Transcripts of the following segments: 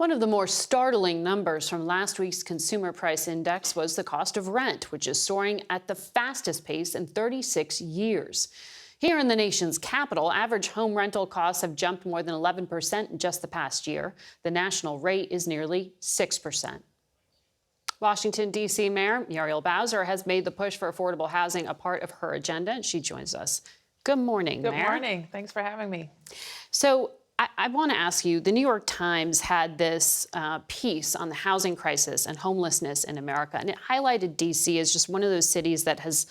One of the more startling numbers from last week's Consumer Price Index was the cost of rent, which is soaring at the fastest pace in 36 years. Here in the nation's capital, average home rental costs have jumped more than 11% in just the past year. The national rate is nearly 6%. Washington, D.C. Mayor Muriel Bowser has made the push for affordable housing a part of her agenda. She joins us. Good morning, Mayor. Good morning. Thanks for having me. So I want to ask you, the New York Times had this piece on the housing crisis and homelessness in America, and it highlighted D.C. as just one of those cities that has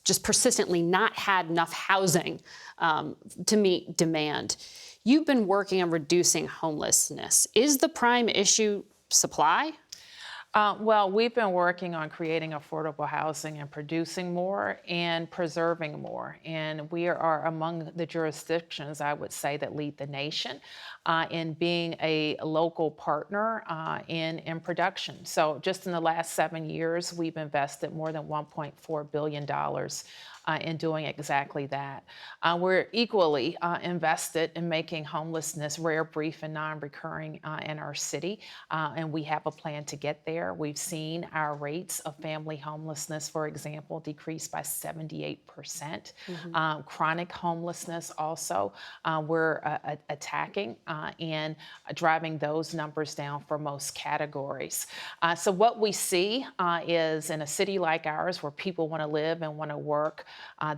just persistently not had enough housing to meet demand. You've been working on reducing homelessness. Is the prime issue supply? Well, we've been working on creating affordable housing and producing more and preserving more. And we are among the jurisdictions, I would say, that lead the nation in being a local partner in production. So just in the last 7 years, we've invested more than $1.4 billion in doing exactly that. We're equally invested in making homelessness rare, brief, and non-recurring in our city, and we have a plan to get there. We've seen our rates of family homelessness, for example, decrease by 78%. Chronic homelessness also, we're attacking and driving those numbers down for most categories. So what we see is in a city like ours where people want to live and want to work,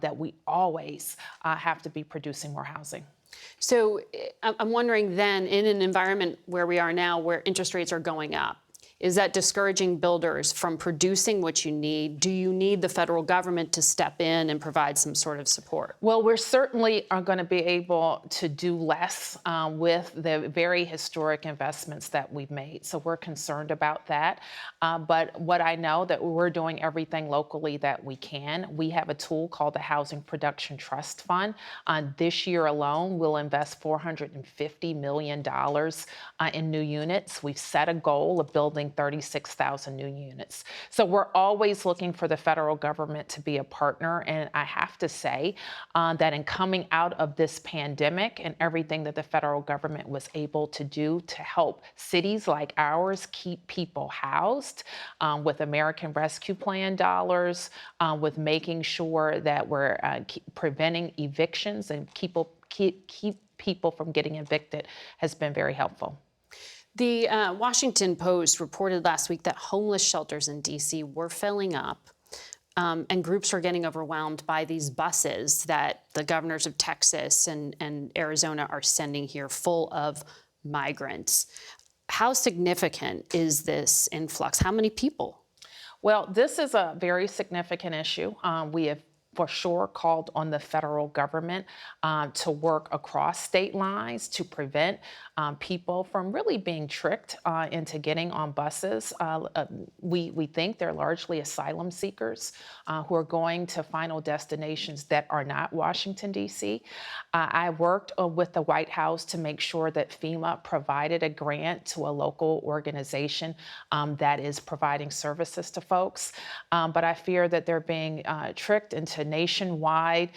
that we always have to be producing more housing. So I'm wondering then, in an environment where we are now, where interest rates are going up, is that discouraging builders from producing what you need? Do you need the federal government to step in and provide some sort of support? Well, we're certainly are going to be able to do less with the very historic investments that we've made. So we're concerned about that. But what I know that we're doing everything locally that we can. We have a tool called the Housing Production Trust Fund. This year alone, we'll invest $450 million in new units. We've set a goal of building 36,000 new units. So we're always looking for the federal government to be a partner. And I have to say that in coming out of this pandemic and everything that the federal government was able to do to help cities like ours keep people housed with American Rescue Plan dollars, with making sure that we're preventing evictions and keep people from getting evicted has been very helpful. The Washington Post reported last week that homeless shelters in D.C. were filling up, and groups are getting overwhelmed by these buses that the governors of Texas and Arizona are sending here full of migrants. How significant is this influx? How many people? Well, this is a very significant issue. We have for sure called on the federal government to work across state lines to prevent people from really being tricked into getting on buses. We think they're largely asylum seekers who are going to final destinations that are not Washington, D.C. I worked with the White House to make sure that FEMA provided a grant to a local organization that is providing services to folks. But I fear that they're being tricked into nationwide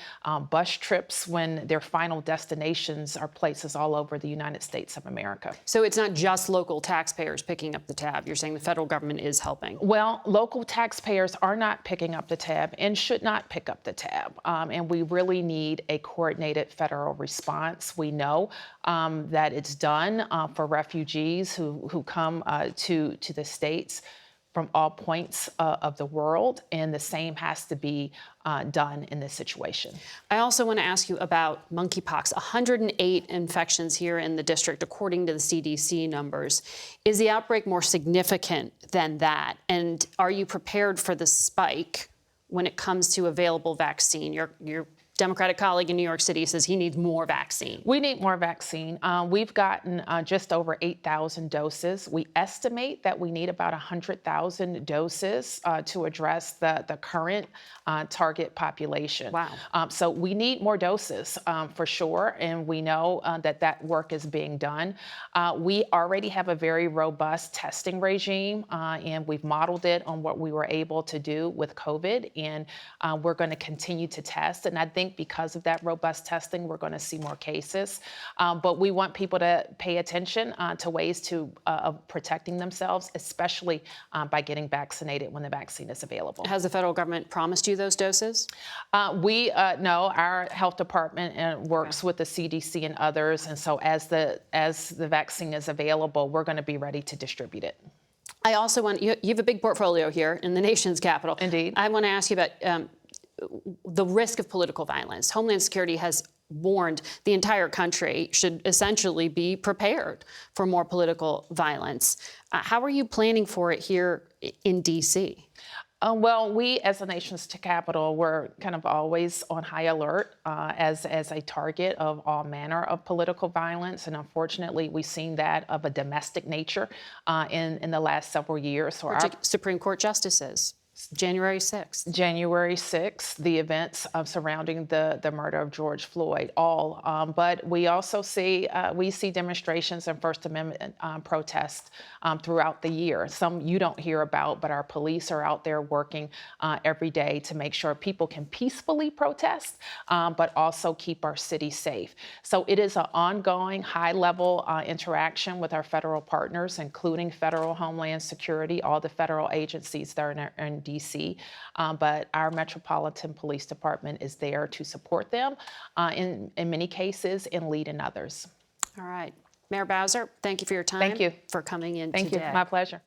bus trips when their final destinations are places all over the United States of America. So it's not just local taxpayers picking up the tab. You're saying the federal government is helping. Well, local taxpayers are not picking up the tab and should not pick up the tab. And we really need a coordinated federal response. We know that it's done for refugees who come to the states from all points of the world, and the same has to be done in this situation. I also want to ask you about monkeypox. 108 infections here in the district, according to the CDC numbers. Is the outbreak more significant than that? And are you prepared for the spike when it comes to available vaccine? Your Democratic colleague in New York City says he needs more vaccine. We need more vaccine. We've gotten just over 8,000 doses. We estimate that we need about 100,000 doses to address the current target population. Wow. So we need more doses for sure, and we know that work is being done. We already have a very robust testing regime, and we've modeled it on what we were able to do with COVID, and we're going to continue to test. And I think think because of that robust testing, we're going to see more cases. But we want people to pay attention to ways of protecting themselves, especially by getting vaccinated when the vaccine is available. Has the federal government promised you those doses? We know our health department works with the CDC and others, and so as the vaccine is available, we're going to be ready to distribute it. I also want you have a big portfolio here in the nation's capital. Indeed. I want to ask you about the risk of political violence. Homeland Security has warned the entire country should essentially be prepared for more political violence. How are you planning for it here in D.C.? Well, we as the nation's capital, we're kind of always on high alert as a target of all manner of political violence. And unfortunately, we've seen that of a domestic nature in the last several years. So our Supreme Court justices. January 6th. January 6th, the events surrounding the murder of George Floyd, all. But we also see demonstrations and First Amendment protests throughout the year. Some you don't hear about, but our police are out there working every day to make sure people can peacefully protest, but also keep our city safe. So it is an ongoing high-level interaction with our federal partners, including Federal Homeland Security, all the federal agencies that are in DC, but our Metropolitan Police Department is there to support them in many cases and lead in others. All right. Mayor Bowser, thank you for your time. Thank you for coming in Thank today. you. My pleasure.